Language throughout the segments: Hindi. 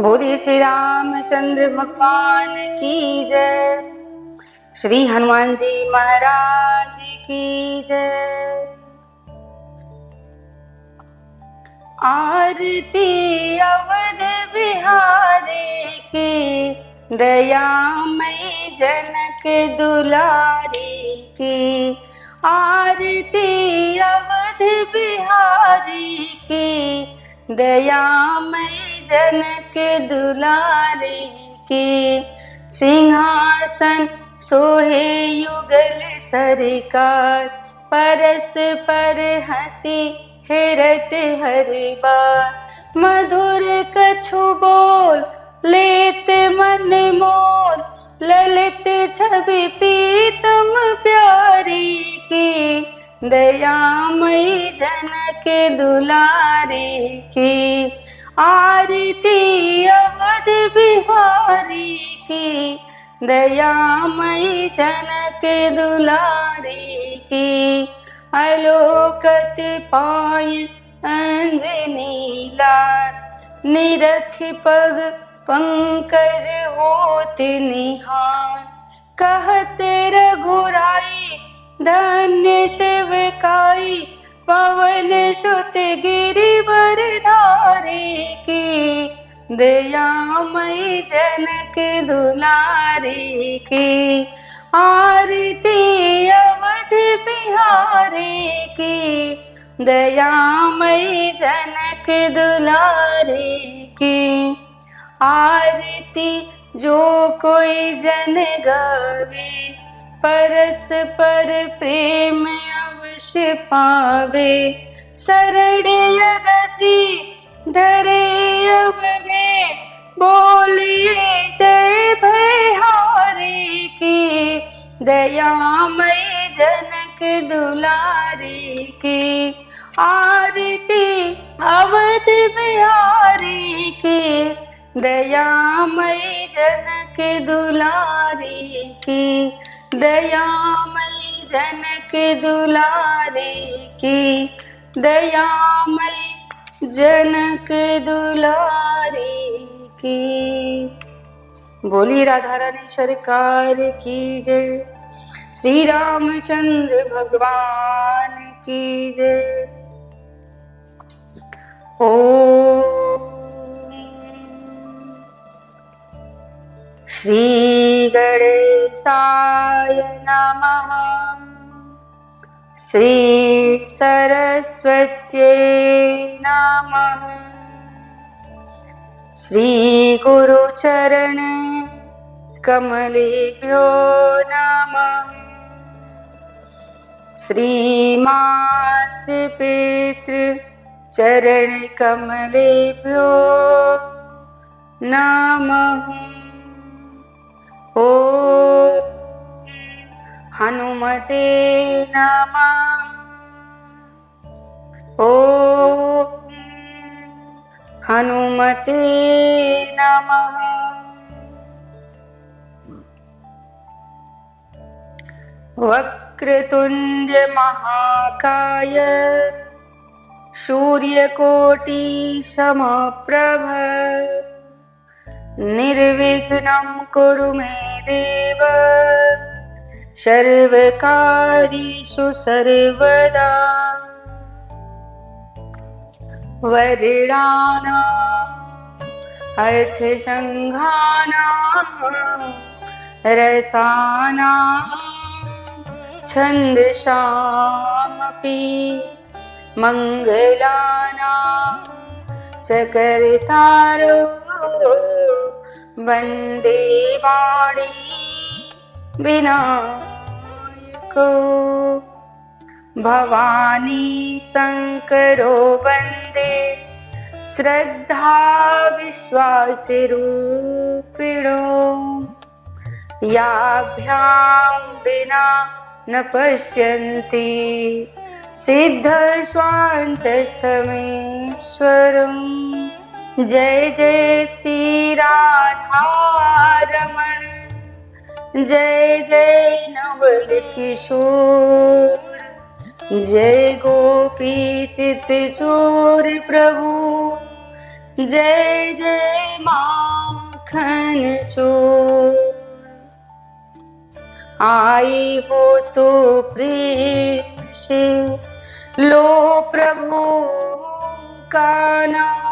बोलिए श्री रामचंद्र भगवान की जय। श्री हनुमान जी महाराज की जय। आरती अवध बिहारी की, दयामयी जनक दुलारी की। आरती अवध बिहारी की, दयामयी जनक दुलारी की। सिंहासन सोहे युगल सरकार, परस्पर हंसी हेरत हर बार। मधुर कछु बोल लेत मन मोर, ललित छवि पीतम प्यारी की। दयामयी जनक दुलारी की। आरती अवध बिहारी की, दयामयी जनक दुलारी की। अलोकत पाय अंजनी लाल, निरख पग पंकज होत निहाल। कहते रघुराई धन्य शिवकाई, पवन सुत गिरिवर धारी की। दयामयी जनक दुलारी की। आरती अवध बिहारी की, दयामयी जनक दुलारी की। आरती जो कोई जन गावे, परस्पर प्रेम अवश्य पावे। शरण रसी धरे अवगे, बोलिए जय भयहारी की। दयामयी जनक दुलारी की। आरती अवध बिहारी की, दयामयी जनक दुलारी की। दयामयी जनक दुलारी की। दयामयी जनक दुलारी की। बोली राधा रानी सरकार की जय। श्री रामचंद्र भगवान की जय। ओम श्री गणेशाय नमः। श्री सरस्वत्यै नमः। श्री गुरुचरण कमलेभ्यो नमः। श्री मातृपितृ चरण कमलेभ्यो नमः। ओम हनुमते नमः। ओम हनुमते नमः। वक्रतुंड महाकाय, सूर्यकोटि समप्रभ। निर्विघ्नं कुरु मे देव, सर्वकार्येषु सर्वदा। वरदानां अर्थसंघानां, रसानां छन्दसामपि। मंगलानां चकर्तारो, वन्दे वाणी विनायको। भवानी शंकरो वन्दे, श्रद्धा विश्वास रूपिणो। याभ्यां विना न पश्यन्ति, सिद्ध स्वान्तस्थमेश्वरम्। जय जय श्री राधा रमण, जय जय नवल किशोर। जय गोपी चित चोर प्रभु, जय जय माखन चोर, आए हो तो प्रेम से लो प्रभु का नाम।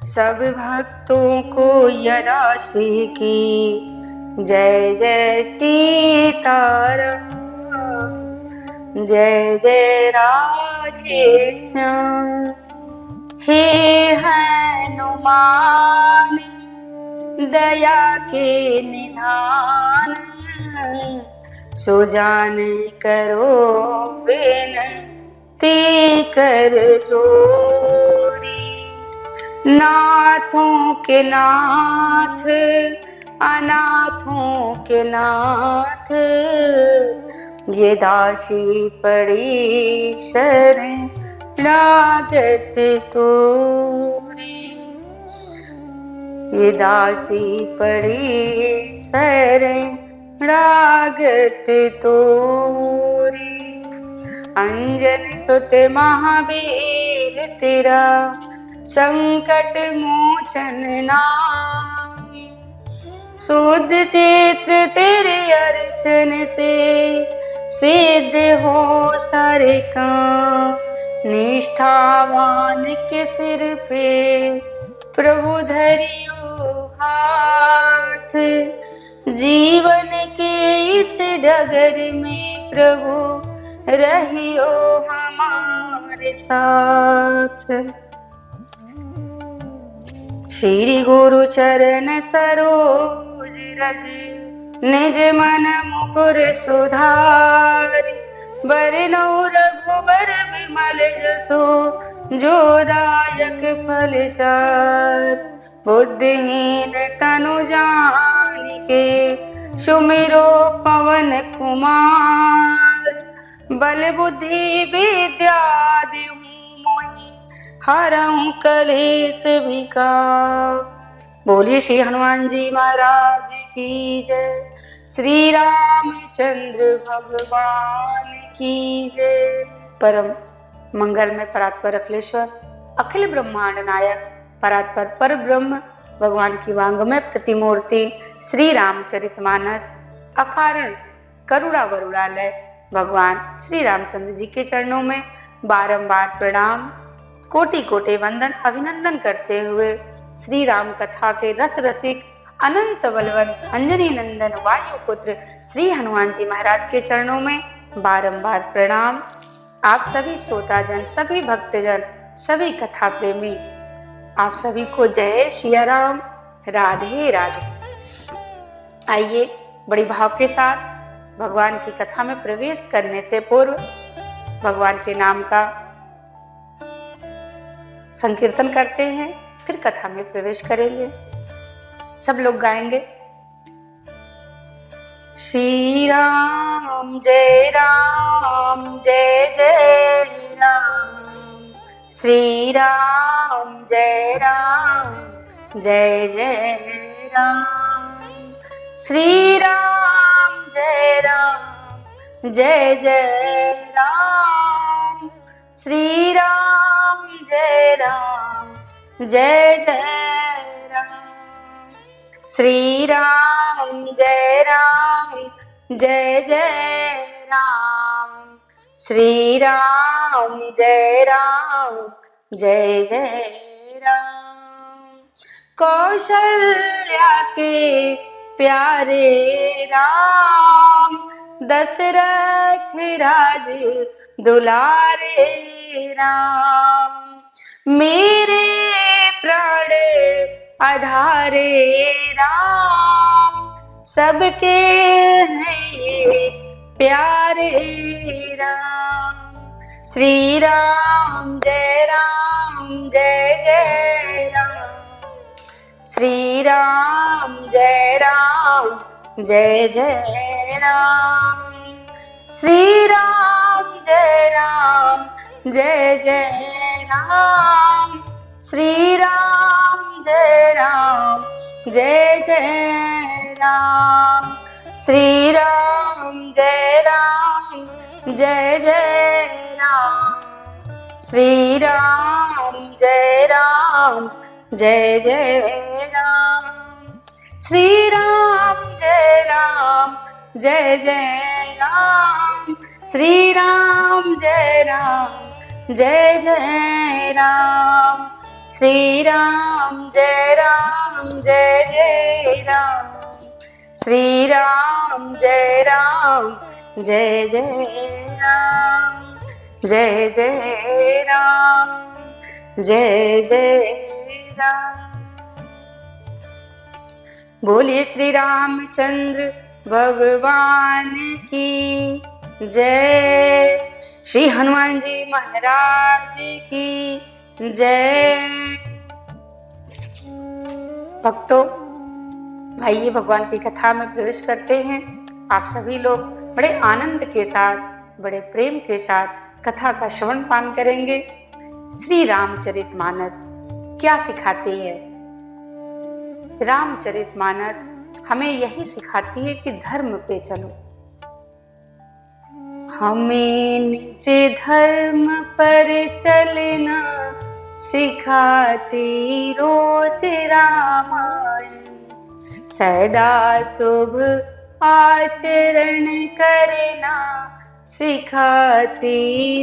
सब भक्तों को यदा से की जय जय सीताराम, जय जय राधे श्याम। हे हनुमान दया के निधान, सो जान करो विनती कर जोरी। नाथों के नाथ अनाथों के नाथ, ये दासी पड़ी शरण लागत तोरी। ये दासी पड़ी शरण लागत तोरी। अंजन सुत महावीर तेरा संकट मोचन नाम, शुद्ध चित्र तेरे अर्चन से सिद्ध हो सारे काम। निष्ठावान के सिर पे प्रभु धरियो हाथ, जीवन के इस डगर में प्रभु रहियो हमारे साथ। श्री गुरु चरण सरोज रज, निज मन मुकुर सुधारि। बरनौ रघुबर विमल जसो, जो दायक फल चार। बुद्धिहीन तनु जानिके, सुमिरो पवन कुमार। बल बुद्धि विद्या देहु मोहि, हरहु कलेश विकार। बोलिए श्री हनुमान जी महाराज की जय। श्री रामचंद्र भगवान की जय। परम मंगल में परात्पर अखिलेश्वर, अखिल ब्रह्मांड नायक परात्पर पर ब्रह्म भगवान की वांगमय प्रतिमूर्ति श्री रामचरितमानस अकारण करुणा वरुणालय भगवान श्री रामचंद्र जी के चरणों में बारंबार प्रणाम, कोटि कोटि वंदन अभिनंदन करते हुए श्री राम कथा के रस रसिक अनंत बलवन अंजनी नंदन वायुपुत्र श्री हनुमान जी महाराज के चरणों में बारंबार प्रणाम। आप सभी श्रोताजन, सभी भक्तजन, सभी कथा प्रेमी, आप सभी को जय सिया राम, राधे राधे। आइए बड़ी भाव के साथ भगवान की कथा में प्रवेश करने से पूर्व भगवान के नाम का संकीर्तन करते हैं, फिर कथा में प्रवेश करेंगे। सब लोग गाएंगे। श्री राम जय जय राम, श्री राम जय जय राम, श्री राम जय जय राम, श्री राम जय जय राम, श्री राम जय जय राम, श्री राम जय जय राम। कौशल्या के प्यारे राम, दशरथ राज दुलारे राम। मेरे प्राण आधारे राम, सबके हैं ये प्यारे राम। श्री राम जय जय राम, श्री राम जय जय राम, श्री राम जय जय राम, श्री राम जय जय राम, श्री राम जय जय राम, श्री राम जय जय जय राम। श्री राम जय राम, जय जय राम। श्री राम जय राम, जय जय राम। श्री राम जय राम, जय जय राम। श्री राम जय राम, जय जय राम। जय जय राम, जय जय राम। बोलिए श्री रामचंद्र भगवान की जय। श्री हनुमान जी महाराज की जय। भक्तों, आइए भगवान की कथा में प्रवेश करते हैं। आप सभी लोग बड़े आनंद के साथ, बड़े प्रेम के साथ कथा का श्रवण पान करेंगे। श्री रामचरितमानस क्या सिखाती है? रामचरितमानस हमें यही सिखाती है कि धर्म पे चलो। हमें निज धर्म पर चलना सिखाती रोज रामायण। सदा शुभ आचरण करना सिखाती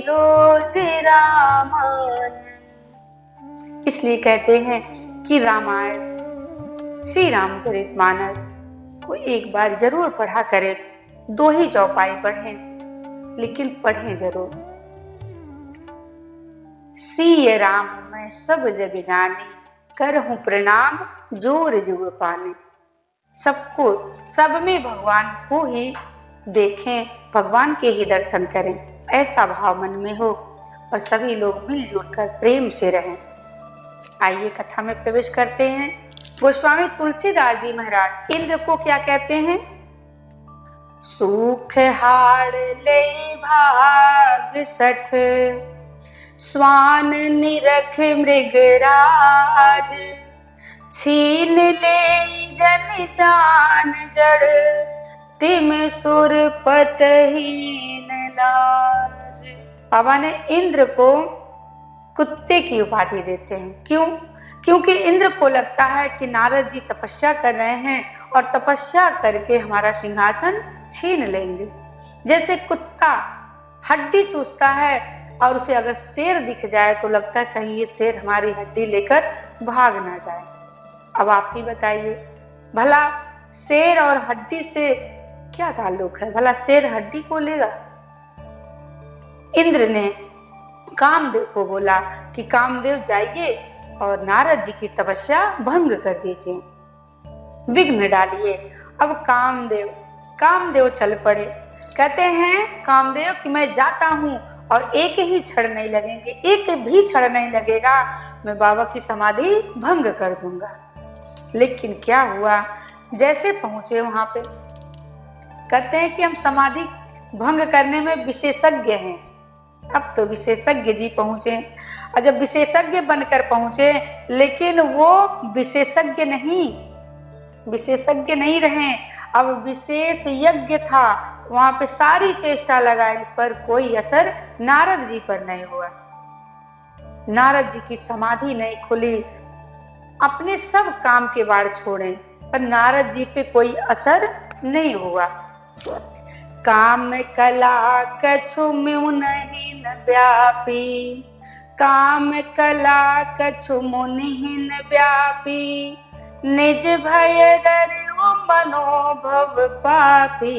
रोज रामायण। इसलिए कहते हैं कि रामायण, श्री रामचरितमानस को एक बार जरूर पढ़ा करें। 2 ही चौपाई पढ़ें, लेकिन पढ़ें जरूर। सिय राम मैं सब जग जानी, करहूं प्रणाम जोर जुग पाने। सबको, सब में भगवान को ही देखें, भगवान के ही दर्शन करें, ऐसा भाव मन में हो और सभी लोग मिलजुल कर प्रेम से रहें। आइए कथा में प्रवेश करते हैं। गोस्वामी तुलसीदास जी महाराज इंद्र को क्या कहते हैं? सुख हाड़ ले भाग सठ, स्वान निरख मृगराज। छीन ले जन जान जड़, तिम सुर पतहीन लाज। बाबा ने इंद्र को कुत्ते की उपाधि देते हैं। क्यों? क्योंकि इंद्र को लगता है कि नारद जी तपस्या कर रहे हैं और तपस्या करके हमारा सिंहासन छीन लेंगे। जैसे कुत्ता हड्डी चूसता है और उसे अगर शेर दिख जाए तो लगता है कहीं ये शेर हमारी हड्डी लेकर भाग ना जाए। अब आप ही बताइए, भला शेर और हड्डी से क्या ताल्लुक है? भला शेर हड्डी को लेगा? इंद्र ने कामदेव को बोला कि कामदेव जाइए और नारद जी की तपस्या भंग कर दीजिए, विघ्न डालिए। अब कामदेव चल पड़े। कहते हैं कामदेव कि मैं जाता हूं और एक ही क्षण नहीं लगेंगे, एक भी क्षण नहीं लगेगा, मैं बाबा की समाधि भंग कर दूंगा। लेकिन क्या हुआ? जैसे पहुंचे वहां पे, कहते हैं कि हम समाधि भंग करने में विशेषज्ञ हैं। अब तो विशेषज्ञ जी पहुंचे, और जब विशेषज्ञ बनकर पहुंचे, लेकिन वो विशेषज्ञ नहीं रहे, अब विशेष यज्ञ था। वहां पे सारी चेष्टा लगाई पर कोई असर नारद जी पर नहीं हुआ। नारद जी की समाधि नहीं खुली। अपने सब काम के बार छोड़े पर नारद जी पे कोई असर नहीं हुआ। काम कला कछु मुनिहीन व्यापी, काम कला कछु मुनिहीन व्यापी। निज भय डरऊ मनोभव पापी,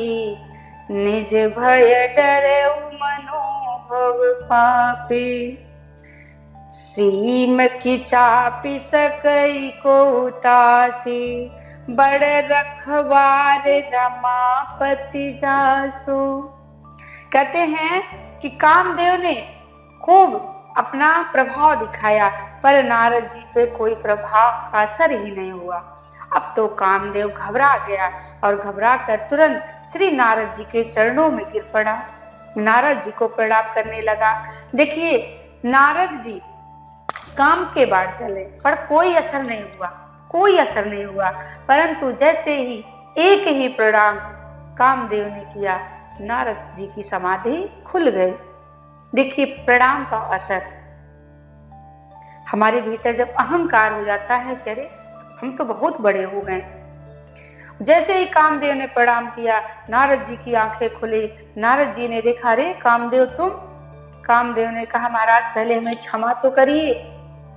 निज भय डरऊ मनोभव पापी। सीम की चापी सकई को उतासी, बड़ रखवार रमापति जासो। कहते हैं कि कामदेव ने खूब अपना प्रभाव दिखाया पर नारद जी पे कोई प्रभाव का असर ही नहीं हुआ। अब तो कामदेव घबरा गया और घबरा कर तुरंत श्री नारद जी के चरणों में गिर पड़ा, नारद जी को प्रणाम करने लगा। देखिए, नारद जी काम के बाद चले पर कोई असर नहीं हुआ, परंतु जैसे ही एक ही प्रणाम कामदेव ने किया, नारद जी की समाधि खुल गई। देखिए प्रणाम का असर। हमारे भीतर जब अहंकार हो जाता है कि अरे हम तो बहुत बड़े हो गए। जैसे ही कामदेव ने प्रणाम किया, नारद जी की आंखें खुली। नारद जी ने देखा, अरे कामदेव तुम। कामदेव ने कहा, महाराज पहले हमें क्षमा तो करिए।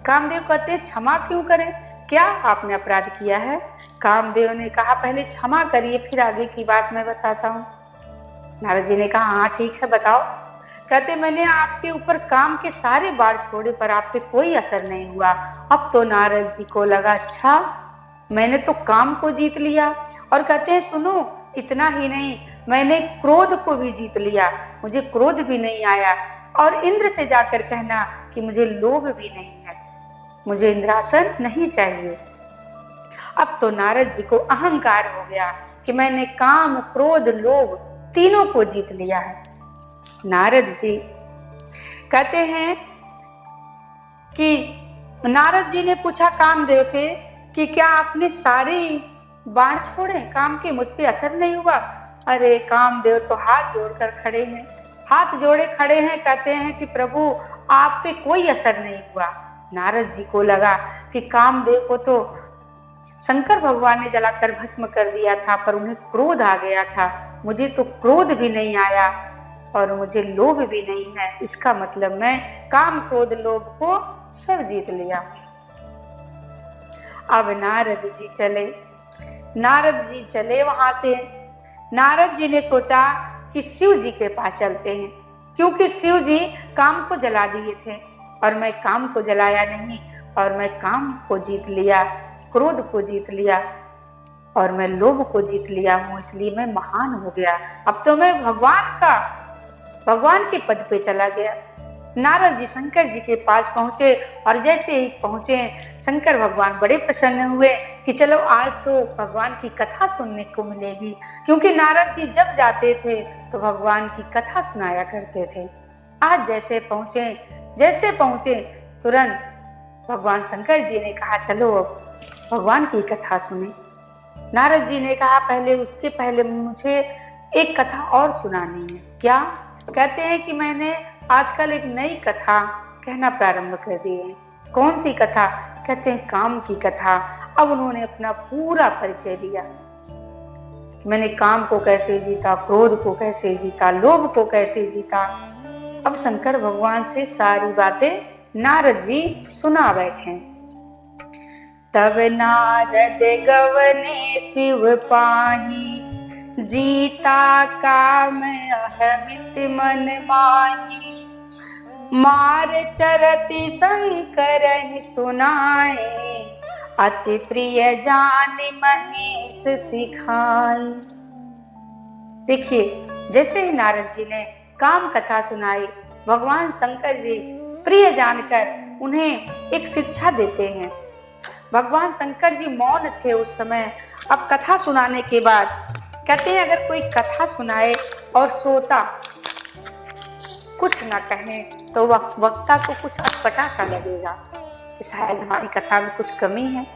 कामदेव कहते, क्षमा क्यों करें, क्या आपने अपराध किया है? कामदेव ने कहा, पहले क्षमा करिए, फिर आगे की बात मैं बताता हूँ। नारद जी ने कहा, हाँ ठीक है, बताओ। कहते, मैंने आपके ऊपर काम के सारे बार छोड़े पर आप पे कोई असर नहीं हुआ। अब तो नारद जी को लगा, अच्छा मैंने तो काम को जीत लिया। और कहते हैं, सुनो, इतना ही नहीं, मैंने क्रोध को भी जीत लिया, मुझे क्रोध भी नहीं आया। और इंद्र से जाकर कहना कि मुझे लोभ भी नहीं है, मुझे इंद्रासन नहीं चाहिए। अब तो नारद जी को अहंकार हो गया कि मैंने काम, क्रोध, लोभ तीनों को जीत लिया है। नारद जी कहते हैं कि नारद जी ने पूछा कामदेव से कि क्या आपने सारे बाण छोड़े, काम के मुझ पे असर नहीं हुआ? अरे कामदेव तो हाथ जोड़कर खड़े हैं, हाथ जोड़े खड़े हैं, कहते हैं कि प्रभु आप पे कोई असर नहीं हुआ। नारद जी को लगा कि कामदेव को तो शंकर भगवान ने जलाकर भस्म कर दिया था, पर उन्हें क्रोध आ गया था, मुझे तो क्रोध भी नहीं आया और मुझे लोभ भी नहीं है। इसका मतलब मैं काम, क्रोध, लोभ को सब जीत लिया। अब नारद जी चले। नारद जी चले वहां से। नारद जी ने सोचा कि शिव जी के पास चलते हैं, क्योंकि शिव जी काम को जला दिए थे और मैं काम को जलाया नहीं, और मैं काम को जीत लिया, क्रोध को जीत लिया और मैं लोभ को जीत लिया हूँ, इसलिए मैं महान हो गया। अब तो मैं भगवान के पद पे चला गया। नारद जी शंकर जी के पास पहुंचे और जैसे ही पहुंचे, शंकर भगवान बड़े प्रसन्न हुए कि चलो आज तो भगवान की कथा सुनने को मिलेगी, क्योंकि नारद जी जब जाते थे तो भगवान की कथा सुनाया करते थे। आज जैसे पहुंचे तुरंत भगवान शंकर जी ने कहा, चलो अब भगवान की कथा सुने। नारद जी ने कहा, उसके पहले मुझे एक कथा और सुनानी है। क्या? कहते हैं कि मैंने आजकल एक नई कथा कहना प्रारंभ कर दी है। कौन सी कथा? कहते हैं काम की कथा। अब उन्होंने अपना पूरा परिचय दिया, मैंने काम को कैसे जीता, क्रोध को कैसे जीता, लोभ को कैसे जीता। अब शंकर भगवान से सारी बातें नारद जी सुना बैठे। तब नारद गवने शिव पाही, जीता काम अहमित मन माही। मार चरति शंकर ही सुनाए, अति प्रिय जान महेश सिखाई। देखिए, जैसे ही नारद जी ने काम कथा सुनाई, भगवान शंकर जी प्रिय जानकर उन्हें एक शिक्षा देते हैं। भगवान शंकर जी मौन थे उस समय। अब कथा सुनाने के बाद कहते हैं, अगर कोई कथा सुनाए और श्रोता कुछ ना कहे तो वक्ता को कुछ अटपटा सा लगेगा कि शायद हमारी कथा में कुछ कमी है।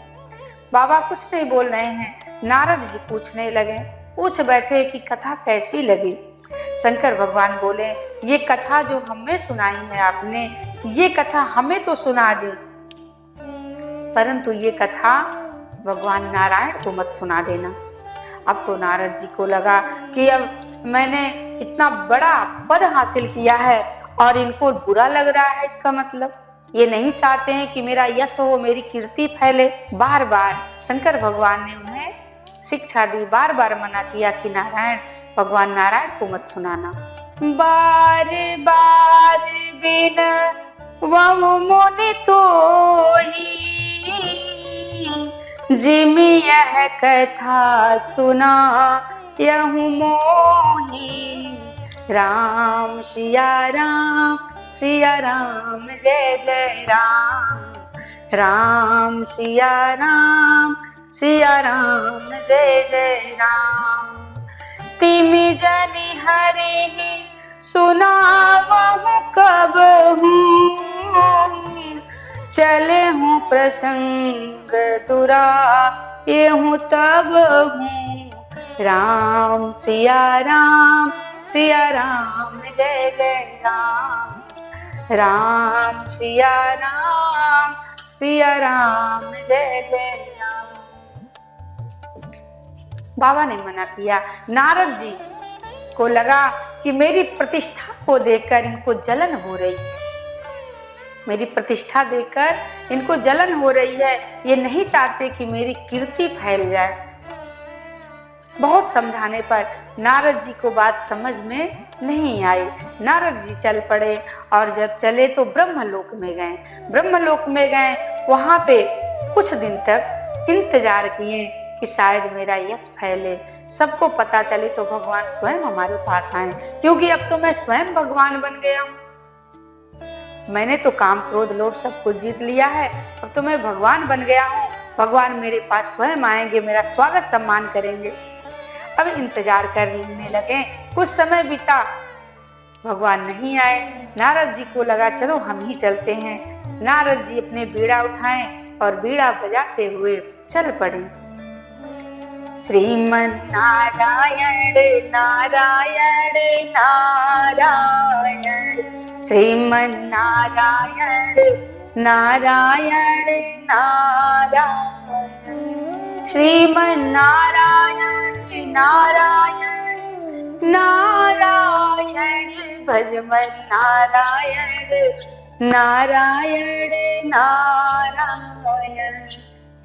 बाबा कुछ नहीं बोल रहे हैं, नारद जी पूछने लगे, पूछ बैठे कि कथा कैसी लगी। शंकर भगवान बोले, ये कथा जो हमें सुनाई है आपने, ये कथा हमें तो सुना दी, परंतु ये कथा भगवान नारायण को मत सुना देना। अब तो नारद जी को लगा कि अब मैंने इतना बड़ा पद हासिल किया है और इनको बुरा लग रहा है, इसका मतलब ये नहीं चाहते हैं कि मेरा यश हो, मेरी कीर्ति फैले। बार बार शंकर भगवान ने उन्हें शिक्षा दी, बार बार मना किया कि भगवान नारायण को मत सुनाना। बार बार बिन वहु मुनि तोहि, जिम यह कथा सुना यहु मोही। राम सिया राम जय जय राम, राम सिया राम जय जय राम। तिमि जनि हरि सुनावहु कबहु, चले हूँ प्रसंग दुरायहु तब हूँ। राम सिया राम जय जय राम, राम सिया राम सिया राम जय जय राम। बाबा ने मना किया। नारद जी को लगा कि मेरी प्रतिष्ठा को देखकर इनको जलन हो रही है, मेरी प्रतिष्ठा देखकर इनको जलन हो रही है, ये नहीं चाहते कि मेरी कीर्ति फैल जाए। बहुत समझाने पर नारद जी को बात समझ में नहीं आई। नारद जी चल पड़े और जब चले तो ब्रह्मलोक में गए। ब्रह्मलोक में गए, वहां पे कुछ दिन तक इंतजार किए कि शायद मेरा यश फैले, सबको पता चले तो भगवान स्वयं हमारे पास आए, क्योंकि अब तो मैं स्वयं भगवान बन गया हूँ। मैंने तो काम क्रोध लोभ सब कुछ जीत लिया है, अब तो मैं भगवान बन गया हूँ। भगवान मेरे पास स्वयं आएंगे, मेरा स्वागत सम्मान करेंगे। अब इंतजार करने लगे। कुछ समय बीता, भगवान नहीं आए। नारद जी को लगा चलो हम ही चलते हैं। नारद जी अपने बीड़ा उठाएं और बीड़ा बजाते हुए चल पड़े। श्रीमन नारायण नारायण नारायण, श्रीमन नारायण नारायण नारायण, श्रीमन नारायण नारायण नारायण, भजमन नारायण नारायण नारायण,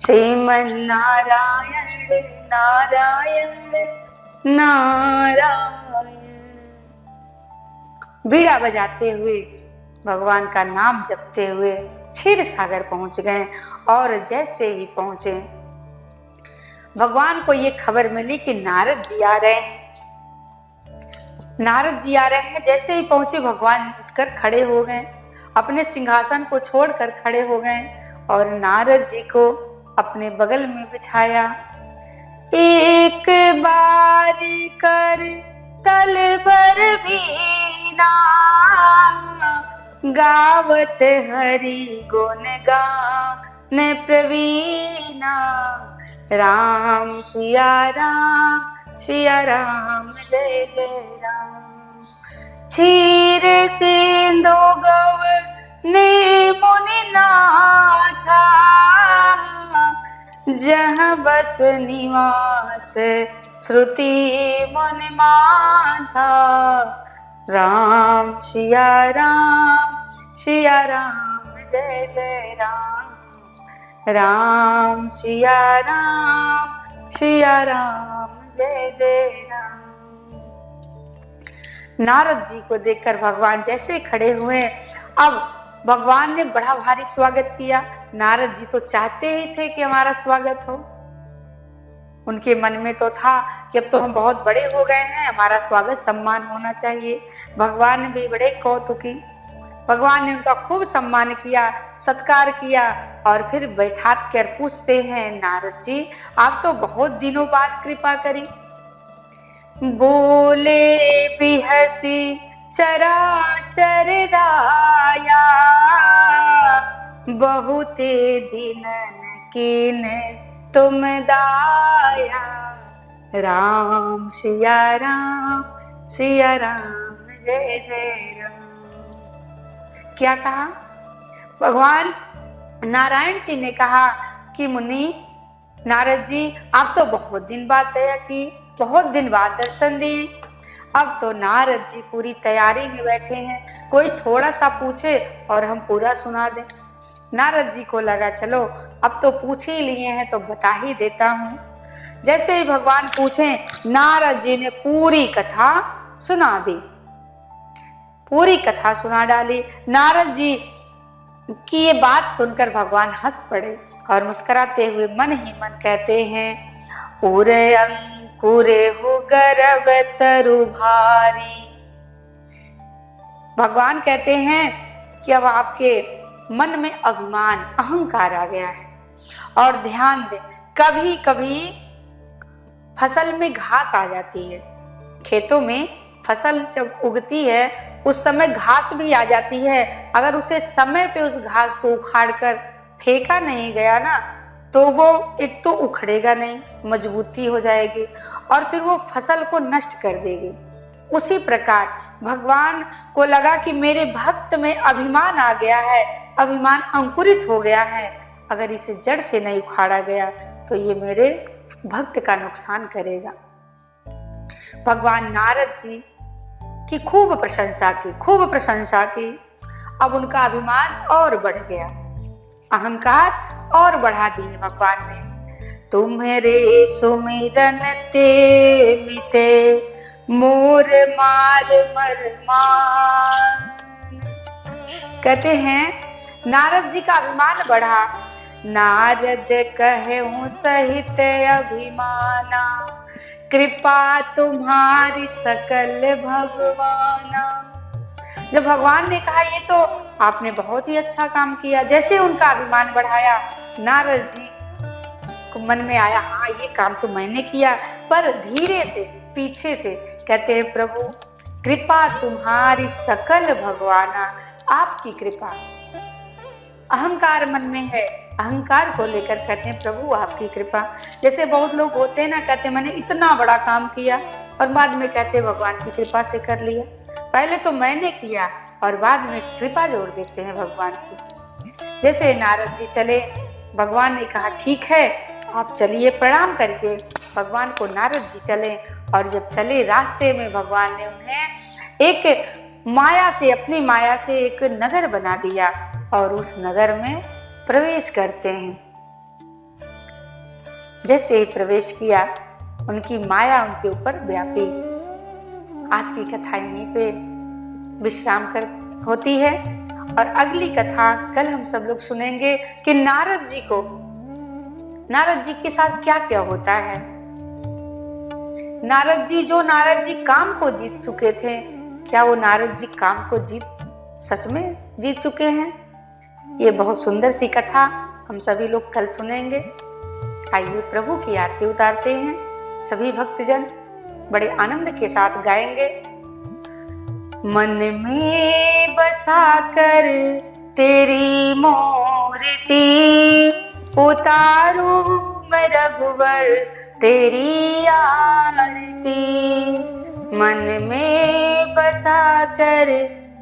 श्रीमन नारायण नारायण नारायण। बीड़ा बजाते हुए भगवान का नाम जपते हुए क्षीर सागर पहुंच गए। और जैसे ही पहुंचे, भगवान को ये खबर मिली कि नारद जी आ रहे हैं। नारद जी आ रहे हैं, जैसे ही पहुंचे भगवान उठकर खड़े हो गए, अपने सिंहासन को छोड़कर खड़े हो गए और नारद जी को अपने बगल में बिठाया। एक बार कर तल पर बीना, गावत हरि गुण गान प्रवीणा, राम सिया राम जय जय राम। क्षीर सिंधु गौ ने मुनि नाथा, जहाँ बस निवास श्रुति मुनि माथा, राम सिया राम जय जय राम, राम सिया राम जय जय राम। नारद जी को देखकर भगवान जैसे खड़े हुए, अब भगवान ने बड़ा भारी स्वागत किया। नारद जी तो चाहते ही थे कि हमारा स्वागत हो। उनके मन में तो था कि अब तो हम बहुत बड़े हो गए हैं, हमारा स्वागत सम्मान होना चाहिए। भगवान ने भी बड़े कौतुकी, भगवान ने उनका खूब सम्मान किया, सत्कार किया और फिर बैठा कर पूछते हैं, नारद जी आप तो बहुत दिनों बाद कृपा करी। बोले बिहसी चराचर राया, बहुते दिनन कीन तुम दाया, राम सिया राम जय जय राम। क्या कहा? भगवान नारायण जी ने कहा कि मुनि नारद जी आप तो बहुत दिन बाद दया की, बहुत दिन बाद दर्शन दिए। अब तो नारद जी पूरी तैयारी में बैठे हैं, कोई थोड़ा सा पूछे और हम पूरा सुना दें। नारद जी को लगा चलो अब तो पूछ ही लिए हैं तो बता ही देता हूँ। जैसे ही भगवान पूछे, नारद जी ने पूरी कथा सुना दी, पूरी कथा सुना डाली। नारद जी की ये बात सुनकर भगवान हंस पड़े और मुस्कुराते हुए मन ही मन कहते हैं, उरे अंकुरे हो गर्भ तरु भारी। भगवान कहते हैं कि अब आपके मन में अभिमान अहंकार आ गया है। और ध्यान दें, कभी कभी फसल में घास आ जाती है, खेतों में फसल जब उगती है उस समय घास भी आ जाती है। अगर उसे समय पे उस घास को उखाड़ कर फेंका नहीं गया ना, तो वो एक तो उखड़ेगा नहीं, मजबूती हो जाएगी और फिर वो फसल को नष्ट कर देगी। उसी प्रकार भगवान को लगा कि मेरे भक्त में अभिमान आ गया है, अभिमान अंकुरित हो गया है, अगर इसे जड़ से नहीं उखाड़ा गया तो ये मेरे भक्त का नुकसान करेगा। भगवान नारद जी की खूब प्रशंसा की। अब उनका अभिमान और बढ़ गया, अहंकार और बढ़ा दिए भगवान ने। तुम्हारे सुमिरन ते मिटे मोर मार मरमान। कहते हैं नारद जी का अभिमान बढ़ा। नारद कहूँ सहित अभिमाना, कृपा तुम्हारी सकल भगवाना। जब भगवान ने कहा ये तो आपने बहुत ही अच्छा काम किया, जैसे उनका अभिमान बढ़ाया, नारद जी को मन में आया हाँ ये काम तो मैंने किया, पर धीरे से पीछे से कहते हैं प्रभु कृपा तुम्हारी सकल भगवाना, आपकी कृपा। अहंकार मन में है, अहंकार को लेकर कहते हैं प्रभु आपकी कृपा। जैसे बहुत लोग होते हैं ना, कहते हैं मैंने इतना बड़ा काम किया और बाद में कहते हैं भगवान की कृपा से कर लिया। पहले तो मैंने किया और बाद में कृपा जोड़ देते हैं भगवान की। जैसे नारद जी चले, भगवान ने कहा ठीक है आप चलिए, प्रणाम करके भगवान को नारद जी चले। और जब चले रास्ते में भगवान ने उन्हें एक माया से, अपनी माया से एक नगर बना दिया और उस नगर में प्रवेश करते हैं। जैसे ही प्रवेश किया उनकी माया उनके ऊपर व्यापी। आज की कथा यहीं पे विश्राम कर होती है और अगली कथा कल हम सब लोग सुनेंगे कि नारद जी के साथ क्या क्या होता है। नारद जी काम को जीत चुके थे, क्या वो नारद जी काम को सच में जीत चुके हैं? ये बहुत सुंदर सी कथा हम सभी लोग कल सुनेंगे। आइए प्रभु की आरती उतारते हैं, सभी भक्तजन बड़े आनंद के साथ गाएंगे। मन में बसा कर तेरी मूर्ति उतारूं मैं रघुवर तेरी आरती। मन में बसा कर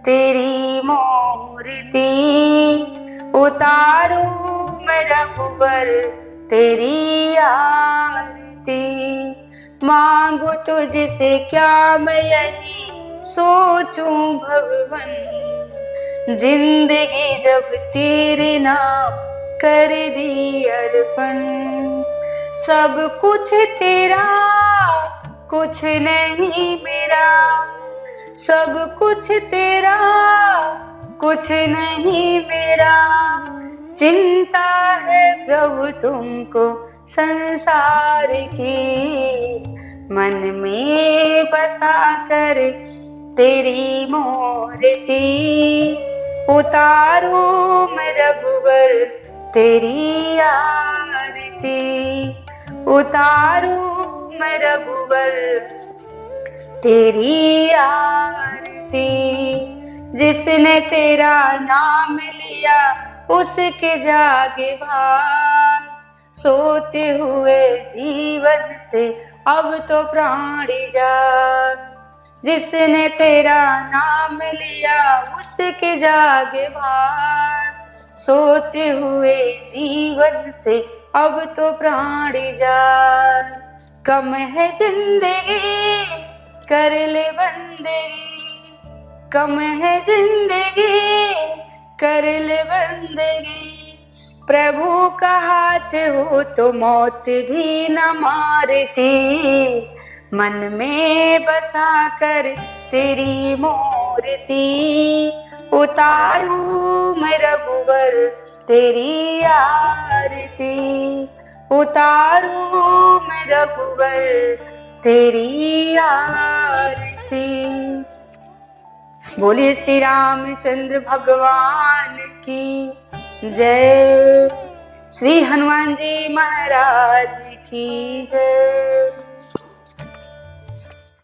तेरी मूर्ति उतारूं मैं रघुवर तेरी आरती। मांगू तुझसे क्या मैं यही सोचूं भगवन, जिंदगी जब तेरे नाम कर दी अर्पण। सब कुछ तेरा कुछ नहीं मेरा, सब कुछ तेरा कुछ नहीं मेरा। चिंता है प्रभु तुमको संसार की, मन में बसा कर तेरी मूर्ति उतारूं मैं रघुवर तेरी आरती। उतारूं मैं रघुवर तेरी आरती। जिसने तेरा नाम लिया उसके जागे भान, सोते हुए जीवन से अब तो प्राणी जान। जिसने तेरा नाम लिया उसके जागे भान, सोते हुए जीवन से अब तो प्राणी जान। कम है जिंदगी कर ले बंदगी, कम है जिंदगी कर ले बंदगी। प्रभु का हाथ हो तो मौत भी न मारती। मन में बसा कर तेरी मूर्ति उतारूं मैं रघुवर तेरी आरती। उतारूं मैं रघुवर तेरी आरती। बोलिए श्री रामचंद्र भगवान की जय, श्री हनुमान जी महाराज की जय।